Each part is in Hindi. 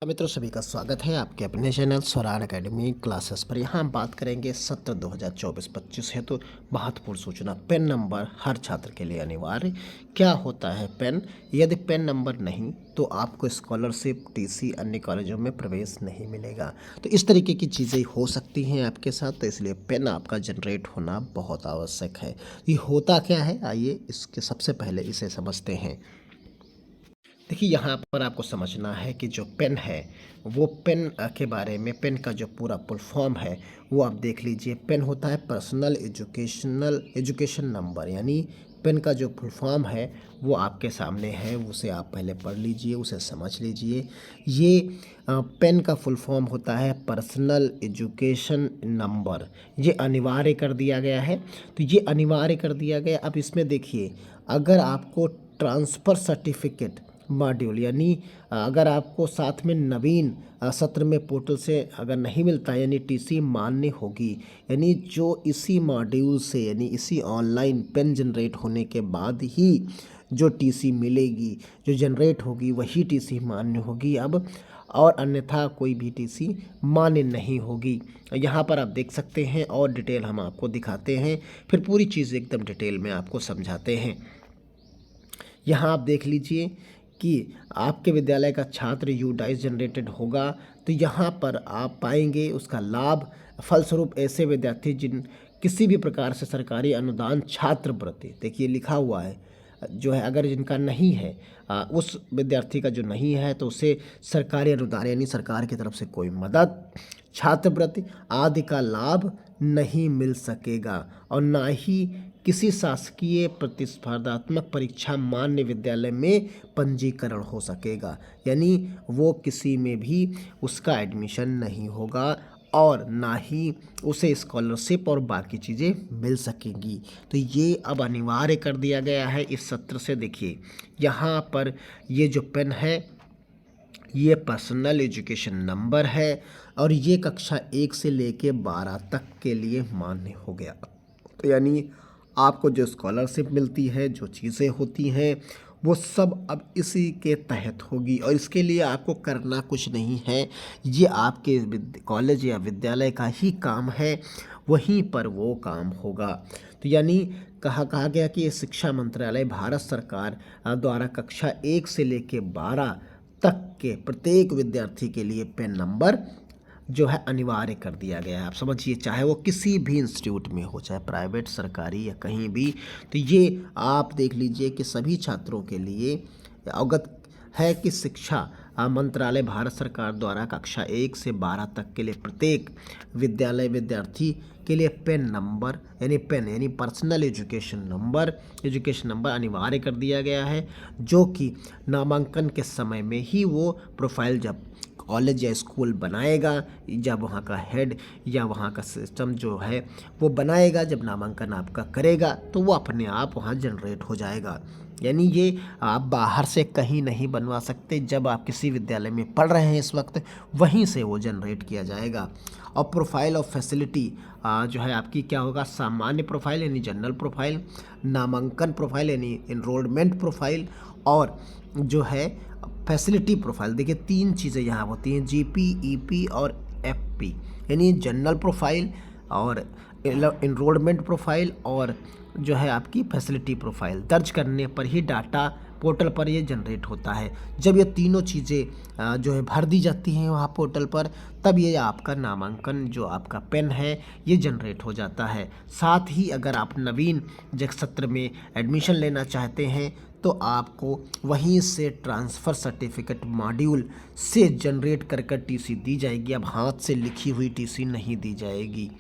मित्रों, सभी का स्वागत है आपके अपने चैनल स्वरान एकेडमी क्लासेस पर। यहाँ हम बात करेंगे सत्र 2024-25 हेतु महत्वपूर्ण सूचना। पेन नंबर हर छात्र के लिए अनिवार्य। क्या होता है पेन? यदि पेन नंबर नहीं तो आपको स्कॉलरशिप, टीसी, अन्य कॉलेजों में प्रवेश नहीं मिलेगा। तो इस तरीके की चीज़ें हो सकती हैं आपके साथ, तो इसलिए पेन आपका जनरेट होना बहुत आवश्यक है। ये होता क्या है, आइए इसके सबसे पहले इसे समझते हैं। देखिए, यहाँ पर आपको समझना है कि जो पेन है वो पेन के बारे में, पेन का जो पूरा फुल फॉर्म है वो आप देख लीजिए। पेन होता है पर्सनल एजुकेशन नंबर, यानी पेन का जो फुल फॉर्म है वो आपके सामने है, उसे आप पहले पढ़ लीजिए, उसे समझ लीजिए। ये पेन का फुल फॉर्म होता है पर्सनल एजुकेशन नंबर। ये अनिवार्य कर दिया गया है, तो ये अनिवार्य कर दिया गया। अब इसमें देखिए, अगर आपको ट्रांसफ़र सर्टिफिकेट मॉड्यूल, यानी अगर आपको साथ में नवीन सत्र में पोर्टल से अगर नहीं मिलता है, यानी टीसी मान्य होगी, यानी जो इसी मॉड्यूल से, यानी इसी ऑनलाइन पेन जनरेट होने के बाद ही जो टीसी मिलेगी, जो जनरेट होगी, वही टीसी मान्य होगी अब, और अन्यथा कोई भी टीसी मान्य नहीं होगी। यहाँ पर आप देख सकते हैं और डिटेल हम आपको दिखाते हैं, फिर पूरी चीज़ एकदम डिटेल में आपको समझाते हैं। यहाँ आप देख लीजिए कि आपके विद्यालय का छात्र यूडाइस जनरेटेड होगा, तो यहाँ पर आप पाएंगे उसका लाभ। फलस्वरूप ऐसे विद्यार्थी जिन किसी भी प्रकार से सरकारी अनुदान छात्रवृत्ति, देखिए लिखा हुआ है जो है, अगर जिनका नहीं है, उस विद्यार्थी का जो नहीं है, तो उसे सरकारी अनुदान यानी सरकार की तरफ से कोई मदद, छात्रवृत्ति आदि का लाभ नहीं मिल सकेगा, और ना ही किसी शासकीय प्रतिस्पर्धात्मक परीक्षा मान्य विद्यालय में पंजीकरण हो सकेगा, यानी वो किसी में भी उसका एडमिशन नहीं होगा, और ना ही उसे स्कॉलरशिप और बाकी चीज़ें मिल सकेंगी। तो ये अब अनिवार्य कर दिया गया है इस सत्र से। देखिए यहाँ पर ये जो पेन है ये पर्सनल एजुकेशन नंबर है, और ये कक्षा 1 से लेके 12 तक के लिए मान्य हो गया। तो यानी आपको जो स्कॉलरशिप मिलती है, जो चीज़ें होती हैं, वो सब अब इसी के तहत होगी, और इसके लिए आपको करना कुछ नहीं है। ये आपके कॉलेज या विद्यालय का ही काम है, वहीं पर वो काम होगा। तो यानी कहा गया कि ये शिक्षा मंत्रालय, भारत सरकार द्वारा कक्षा 1 से लेके 12 तक के प्रत्येक विद्यार्थी के लिए पेन नंबर जो है अनिवार्य कर दिया गया है। आप समझिए, चाहे वो किसी भी इंस्टीट्यूट में हो, चाहे प्राइवेट, सरकारी या कहीं भी, तो ये आप देख लीजिए कि सभी छात्रों के लिए अवगत है कि शिक्षा मंत्रालय भारत सरकार द्वारा कक्षा 1 से 12 तक के लिए प्रत्येक विद्यालय विद्यार्थी के लिए पेन नंबर यानी पर्सनल एजुकेशन नंबर अनिवार्य कर दिया गया है, जो कि नामांकन के समय में ही वो प्रोफाइल जब कॉलेज या स्कूल बनाएगा, जब वहाँ का हेड या वहाँ का सिस्टम जो है वो बनाएगा, जब नामांकन आपका करेगा, तो वो अपने आप वहाँ जनरेट हो जाएगा। यानी ये आप बाहर से कहीं नहीं बनवा सकते, जब आप किसी विद्यालय में पढ़ रहे हैं इस वक्त, वहीं से वो जनरेट किया जाएगा। और प्रोफाइल ऑफ फैसिलिटी जो है आपकी क्या होगा, सामान्य प्रोफाइल यानी जनरल प्रोफाइल, नामांकन प्रोफाइल यानी इनरोलमेंट प्रोफाइल, और जो है फैसिलिटी प्रोफाइल। देखिए 3 चीज़ें यहाँ होती हैं, जीपी, ईपी और एफपी, यानी जनरल प्रोफाइल और इनरोलमेंट प्रोफाइल और जो है आपकी फैसिलिटी प्रोफाइल। दर्ज करने पर ही डाटा पोर्टल पर ये जनरेट होता है। जब ये तीनों चीज़ें जो है भर दी जाती हैं वहाँ पोर्टल पर, तब ये आपका नामांकन जो आपका पेन है ये जनरेट हो जाता है। साथ ही अगर आप नवीन सत्र में एडमिशन लेना चाहते हैं, तो आपको वहीं से ट्रांसफ़र सर्टिफिकेट मॉड्यूल से जनरेट कर टीसी दी जाएगी। अब हाथ से लिखी हुई टीसी नहीं दी जाएगी,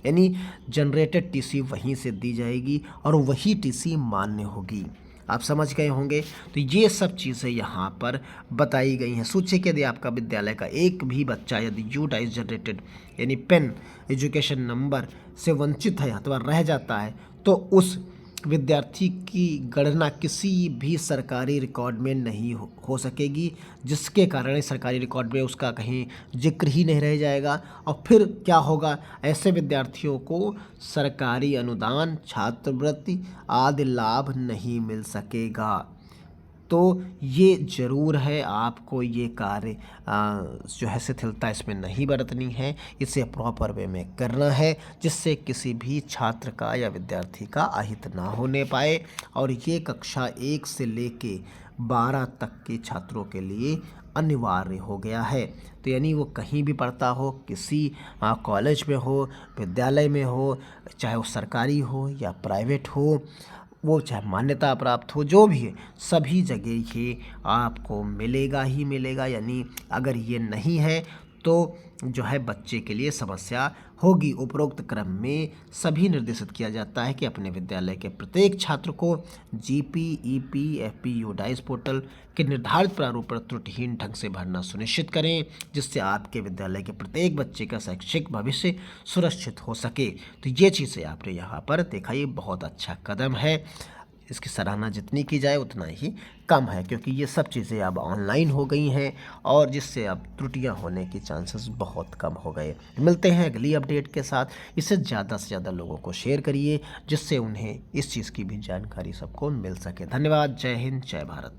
यानी जनरेटेड टीसी वहीं से दी जाएगी, और वही टीसी मान्य होगी। आप समझ गए होंगे। तो ये सब चीज़ें यहाँ पर बताई गई हैं। सोचिए कि यदि आपका विद्यालय का एक भी बच्चा यदि यूडाइस जनरेटेड यानी पेन एजुकेशन नंबर से वंचित है अथवा रह जाता है, तो उस विद्यार्थी की गणना किसी भी सरकारी रिकॉर्ड में नहीं हो सकेगी, जिसके कारण सरकारी रिकॉर्ड में उसका कहीं जिक्र ही नहीं रह जाएगा। और फिर क्या होगा, ऐसे विद्यार्थियों को सरकारी अनुदान, छात्रवृत्ति आदि लाभ नहीं मिल सकेगा। तो ये ज़रूर है आपको ये कार्य जो है शिथिलता इसमें नहीं बरतनी है, इसे प्रॉपर वे में करना है जिससे किसी भी छात्र का या विद्यार्थी का अहित ना होने पाए। और ये कक्षा 1 से लेके 12 तक के छात्रों के लिए अनिवार्य हो गया है। तो यानी वो कहीं भी पढ़ता हो, किसी कॉलेज में हो, विद्यालय में हो, चाहे वो सरकारी हो या प्राइवेट हो, वो चाहे मान्यता प्राप्त हो, जो भी है, सभी जगह ये आपको मिलेगा ही मिलेगा। यानी अगर ये नहीं है तो जो है बच्चे के लिए समस्या होगी। उपरोक्त क्रम में सभी निर्देशित किया जाता है कि अपने विद्यालय के प्रत्येक छात्र को GP, EP, FPU dice portal के निर्धारित प्रारूप पर त्रुटिहीन ढंग से भरना सुनिश्चित करें, जिससे आपके विद्यालय के प्रत्येक बच्चे का शैक्षिक भविष्य सुरक्षित हो सके। तो ये चीज़ें आपने यहाँ पर देखा, ये बहुत अच्छा कदम है। इसकी सराहना जितनी की जाए उतना ही कम है, क्योंकि ये सब चीज़ें अब ऑनलाइन हो गई हैं और जिससे अब त्रुटियां होने के चांसेस बहुत कम हो गए। मिलते हैं अगली अपडेट के साथ। इसे ज़्यादा से ज़्यादा लोगों को शेयर करिए जिससे उन्हें इस चीज़ की भी जानकारी सबको मिल सके। धन्यवाद। जय हिंद, जय भारत।